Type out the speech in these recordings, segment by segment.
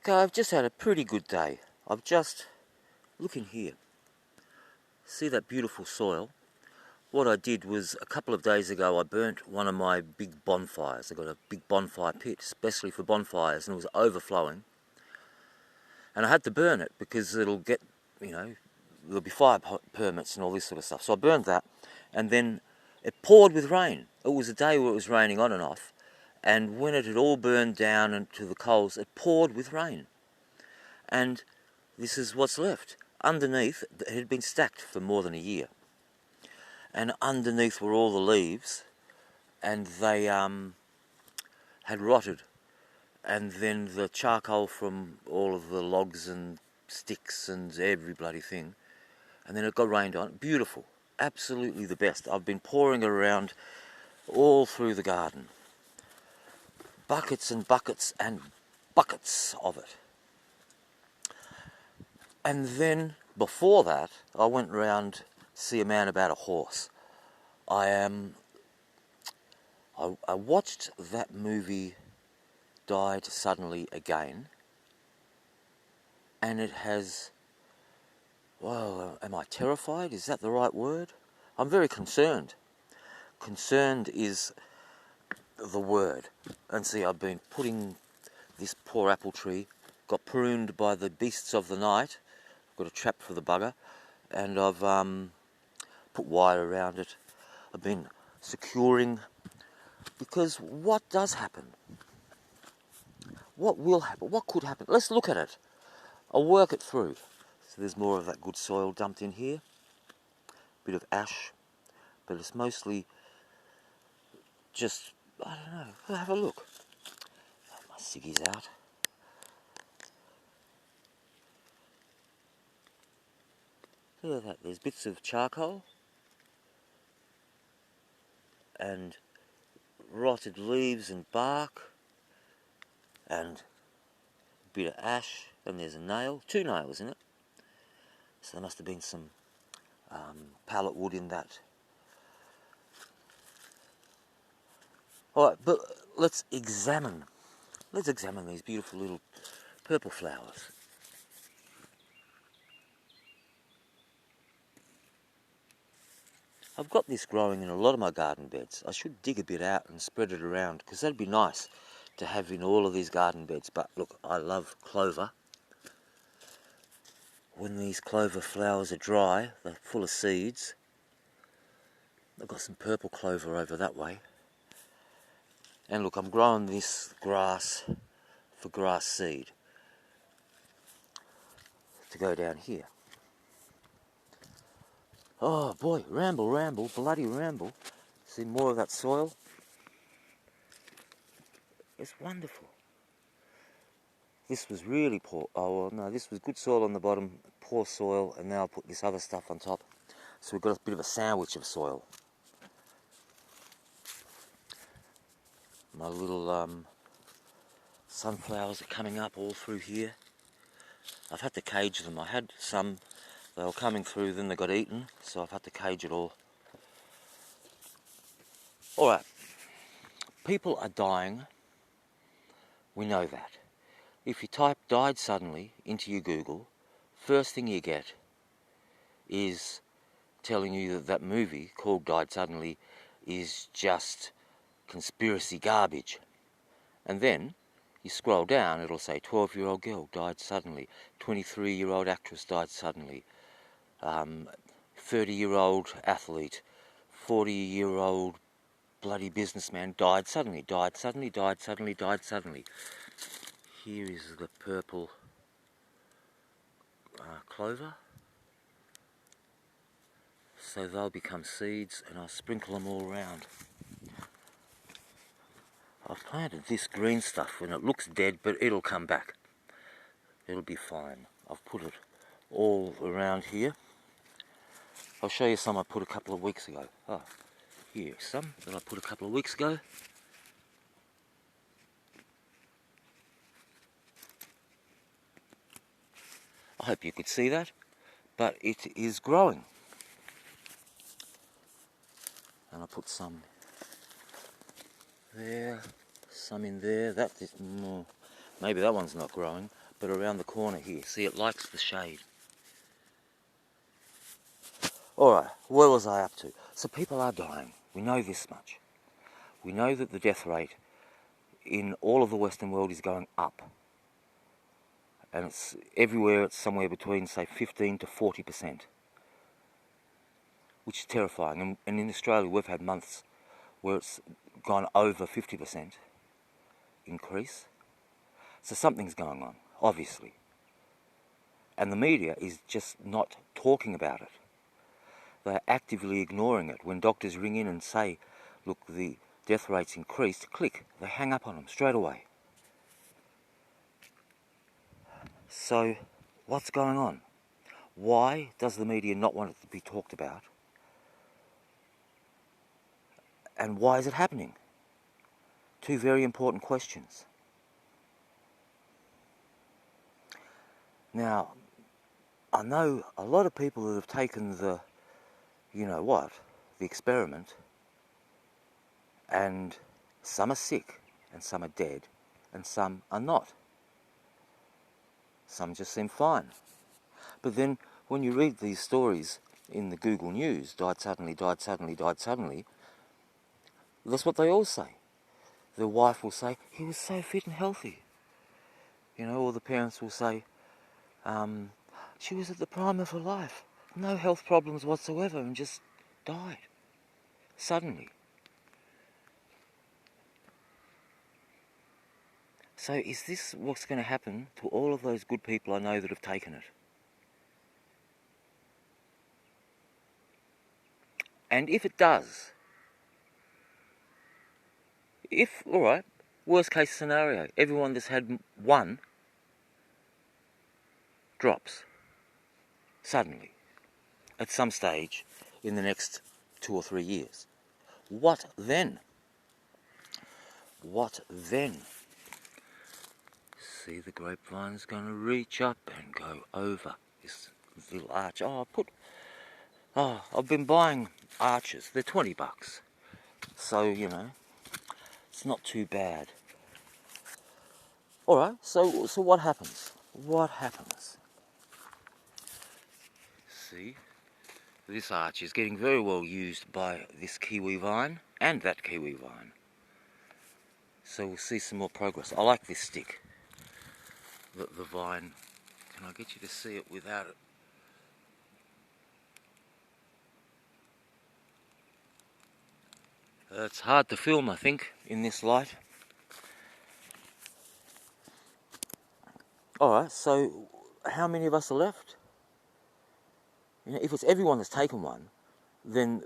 Okay, I've just had a pretty good day. I've just, look in here, see that beautiful soil? What I did was, a couple of days ago, I burnt one of my big bonfires. I've got a big bonfire pit, especially for bonfires, and it was overflowing. And I had to burn it because it'll get, there'll be fire permits and all this sort of stuff. So I burned that, and then it poured with rain. It was a day where it was raining on and off, and when it had all burned down into the coals, it poured with rain. And this is what's left. Underneath, it had been stacked for more than a year. And underneath were all the leaves, and they had rotted. And then the charcoal from all of the logs and sticks and every bloody thing. And then it got rained on. Beautiful. Absolutely the best. I've been pouring it around all through the garden. Buckets and buckets and buckets of it. And then, before that, I went round to see a man about a horse. I watched that movie, Died Suddenly Again, and it has, well, am I terrified? Is that the right word? I'm very concerned. Concerned is the word. And see, I've been putting this poor apple tree, got pruned by the beasts of the night, got a trap for the bugger, and I've put wire around it. I've been securing, because what does happen? What will happen? What could happen? Let's look at it. I'll work it through. So there's more of that good soil dumped in here. Bit of ash, but it's mostly just, I don't know, have a look. Oh, my ciggy's out. Look at that, there's bits of charcoal and rotted leaves and bark and a bit of ash, and there's a nail, 2 nails in it. So there must have been some pallet wood in that. Alright, but let's examine these beautiful little purple flowers. I've got this growing in a lot of my garden beds. I should dig a bit out and spread it around, because that'd be nice to have in all of these garden beds. But look, I love clover. When these clover flowers are dry, they're full of seeds. I've got some purple clover over that way. And look, I'm growing this grass for grass seed to go down here. Oh boy, ramble, bloody ramble. See more of that soil? It's wonderful. This was really poor. Oh, well, no, this was good soil on the bottom, poor soil, and now I'll put this other stuff on top. So we've got a bit of a sandwich of soil. My little sunflowers are coming up all through here. I've had to cage them. I had some, they were coming through, then they got eaten, so I've had to cage it all. Alright, people are dying. We know that. If you type "died suddenly" into your Google, first thing you get is telling you that that movie called Died Suddenly is just conspiracy garbage. And then you scroll down, it'll say 12-year-old girl died suddenly, 23-year-old actress died suddenly, 30-year-old athlete, 40-year-old bloody businessman died suddenly, died suddenly, died suddenly, died suddenly. Here is the purple clover. So they'll become seeds, and I'll sprinkle them all around. I've planted this green stuff and it looks dead, but it'll come back. It'll be fine. I've put it all around here. I'll show you some I put a couple of weeks ago. Oh, here's some that I put a couple of weeks ago. I hope you could see that, but it is growing. And I put some there, some in there. That is, Maybe that one's not growing, but around the corner here, see, it likes the shade. Alright, where was I up to? So people are dying. We know this much. We know that the death rate in all of the Western world is going up. And it's everywhere, it's somewhere between, say, 15 to 40%. Which is terrifying. And in Australia, we've had months where it's gone over 50% increase. So something's going on, obviously. And the media is just not talking about it. They're actively ignoring it. When doctors ring in and say, look, the death rate's increased, click, they hang up on them straight away. So, what's going on? Why does the media not want it to be talked about? And why is it happening? Two very important questions. Now, I know a lot of people that have taken the, you know what, the experiment, and some are sick, and some are dead, and some are not. Some just seem fine. But then, when you read these stories in the Google News, died suddenly, died suddenly, died suddenly, that's what they all say. Their wife will say, he was so fit and healthy. You know, or the parents will say, she was at the prime of her life, no health problems whatsoever, and just died suddenly. So is this what's going to happen to all of those good people I know that have taken it? And if it does, alright, worst case scenario, everyone that's had one drops suddenly at some stage in the next 2 or 3 years. What then? What then? See, the grapevine's going to reach up and go over this little arch. I've been buying arches. They're $20. So, you know, it's not too bad. Alright, so what happens? What happens? See, this arch is getting very well used by this kiwi vine and that kiwi vine. So we'll see some more progress. I like this stick. The vine. Can I get you to see it without it? It's hard to film, I think, in this light. Alright, so how many of us are left? You know, if it's everyone that's taken one, then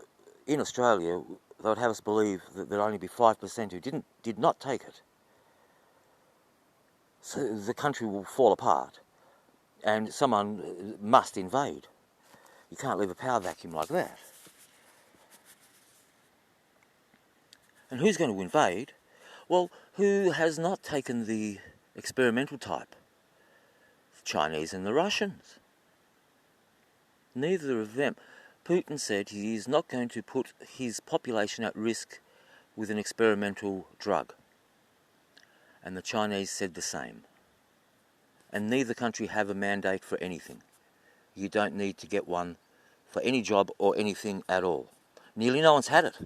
in Australia they would have us believe that there'd only be 5% who did not take it. So the country will fall apart, and someone must invade. You can't leave a power vacuum like that. And who's going to invade? Well, who has not taken the experimental type? The Chinese and the Russians. Neither of them. Putin said he is not going to put his population at risk with an experimental drug. And the Chinese said the same. And neither country have a mandate for anything. You don't need to get one for any job or anything at all. Nearly no one's had it.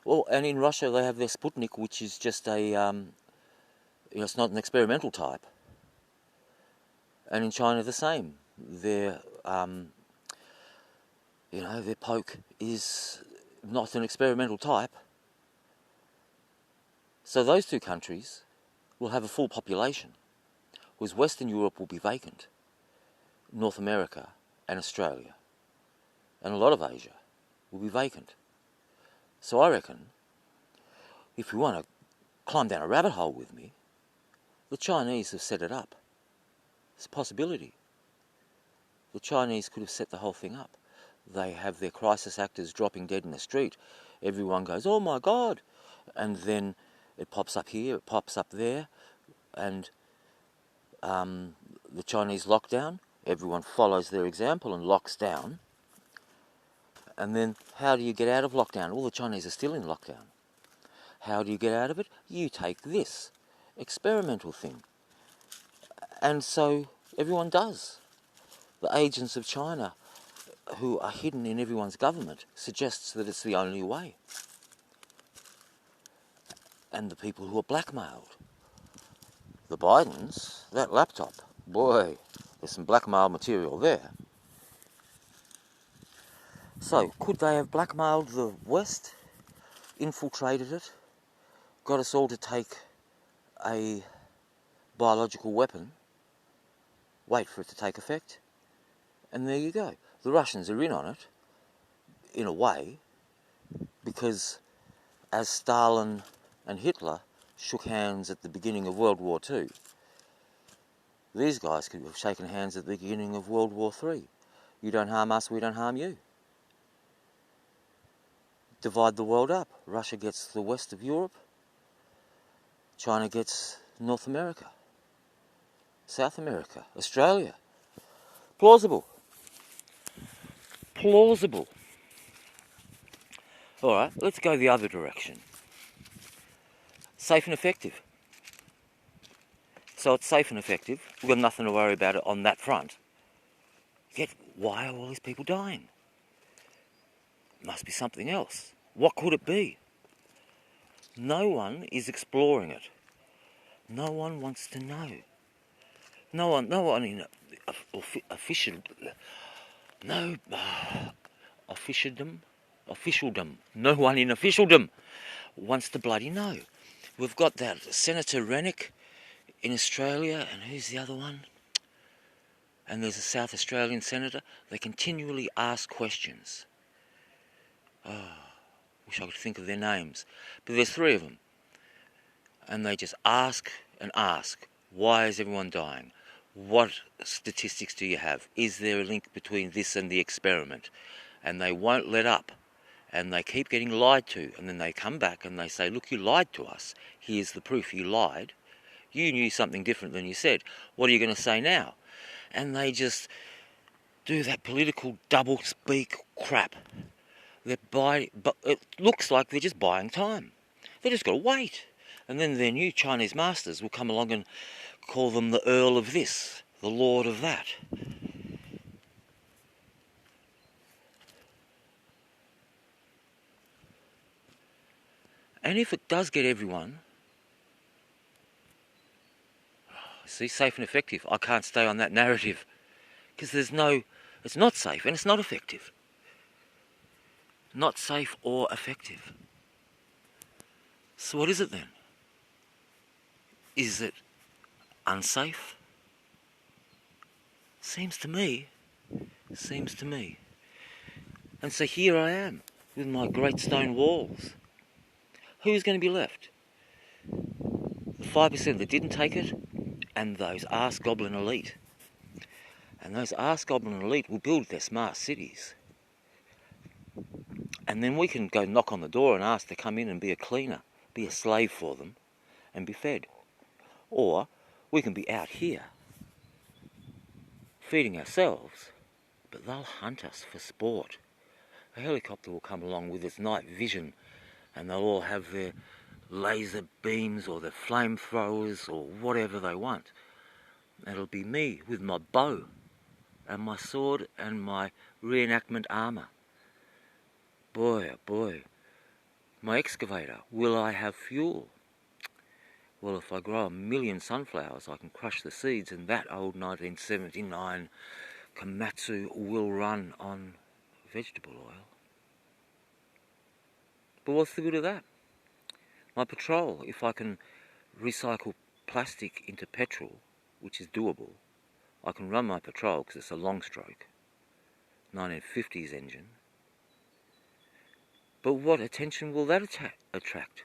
Well, and in Russia they have their Sputnik, which is just it's not an experimental type. And in China the same. Their poke is not an experimental type. So those two countries will have a full population, whereas Western Europe will be vacant. North America and Australia and a lot of Asia will be vacant. So I reckon, if you want to climb down a rabbit hole with me, the Chinese have set it up. It's a possibility. The Chinese could have set the whole thing up. They have their crisis actors dropping dead in the street. Everyone goes, oh my God! And then it pops up here, it pops up there, and the Chinese lockdown, everyone follows their example and locks down. And then how do you get out of lockdown? Well, the Chinese are still in lockdown. How do you get out of it? You take this. experimental thing. And so everyone does. The agents of China, who are hidden in everyone's government, suggests that it's the only way. And the people who are blackmailed. The Bidens, that laptop, boy, there's some blackmail material there. So, could they have blackmailed the West, infiltrated it, got us all to take a biological weapon, wait for it to take effect, and there you go. The Russians are in on it, in a way, because as Stalin and Hitler shook hands at the beginning of World War II, these guys could have shaken hands at the beginning of World War III. You don't harm us, we don't harm you. Divide the world up. Russia gets the west of Europe, China gets North America, South America, Australia. Plausible. Plausible. Alright, let's go the other direction. Safe and effective. So it's safe and effective. We've got nothing to worry about it on that front. Yet, why are all these people dying? Must be something else. What could it be? No one is exploring it. No one wants to know. No one in officialdom, no one in officialdom wants to bloody know. We've got that Senator Rennick in Australia, and who's the other one? And there's a South Australian senator. They continually ask questions. Wish I could think of their names. But there's three of them. And they just ask and ask. Why is everyone dying? What statistics do you have? Is there a link between this and the experiment? And they won't let up. And they keep getting lied to. And then they come back and they say, look, you lied to us. Here's the proof you lied. You knew something different than you said. What are you going to say now? And they just do that political double-speak crap. But it looks like they're just buying time. They just got to wait. And then their new Chinese masters will come along and call them the Earl of this, the Lord of that. And if it does get everyone, see, safe and effective, I can't stay on that narrative. Because it's not safe and it's not effective. Not safe or effective. So what is it then? Is it unsafe? Seems to me. And so here I am, with my great stone walls. Who's going to be left? The 5% that didn't take it, and those arse goblin elite. And those arse goblin elite will build their smart cities. And then we can go knock on the door and ask to come in and be a cleaner, be a slave for them, and be fed. Or we can be out here, feeding ourselves, but they'll hunt us for sport. A helicopter will come along with its night vision, and they'll all have their laser beams or their flamethrowers or whatever they want. And it'll be me with my bow and my sword and my reenactment armour. Boy, oh boy. My excavator, will I have fuel? Well, if I grow 1,000,000 sunflowers, I can crush the seeds, and that old 1979 Komatsu will run on vegetable oil. But what's the good of that? My petrol, if I can recycle plastic into petrol, which is doable, I can run my petrol because it's a long stroke, 1950s engine. But what attention will that attract?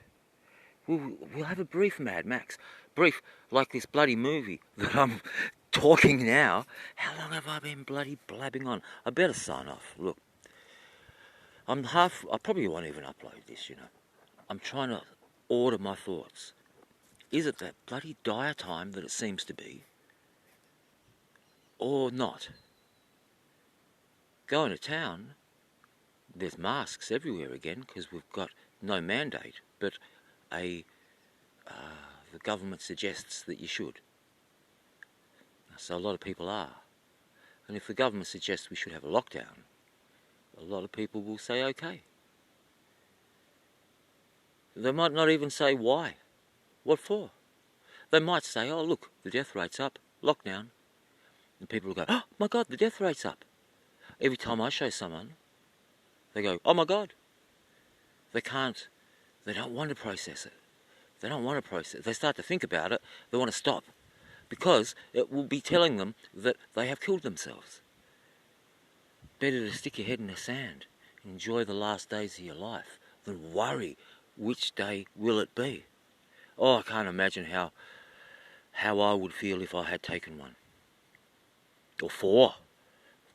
We'll have a brief Mad Max. Brief, like this bloody movie that I'm talking now. How long have I been bloody blabbing on? I better sign off. Look, I probably won't even upload this, you know. I'm trying to order my thoughts. Is it that bloody dire time that it seems to be? Or not? Going to town, there's masks everywhere again because we've got no mandate, but the government suggests that you should. So a lot of people are. And if the government suggests we should have a lockdown, a lot of people will say okay. They might not even say why. What for? They might say, oh look, the death rate's up, lockdown. And people will go, oh my God, the death rate's up. Every time I show someone, they go, oh my God. They don't want to process it. They don't want to process it. They start to think about it, they want to stop. Because it will be telling them that they have killed themselves. Better to stick your head in the sand and enjoy the last days of your life than worry which day will it be. Oh, I can't imagine how I would feel if I had taken one. Or 4.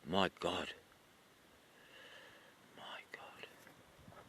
My God.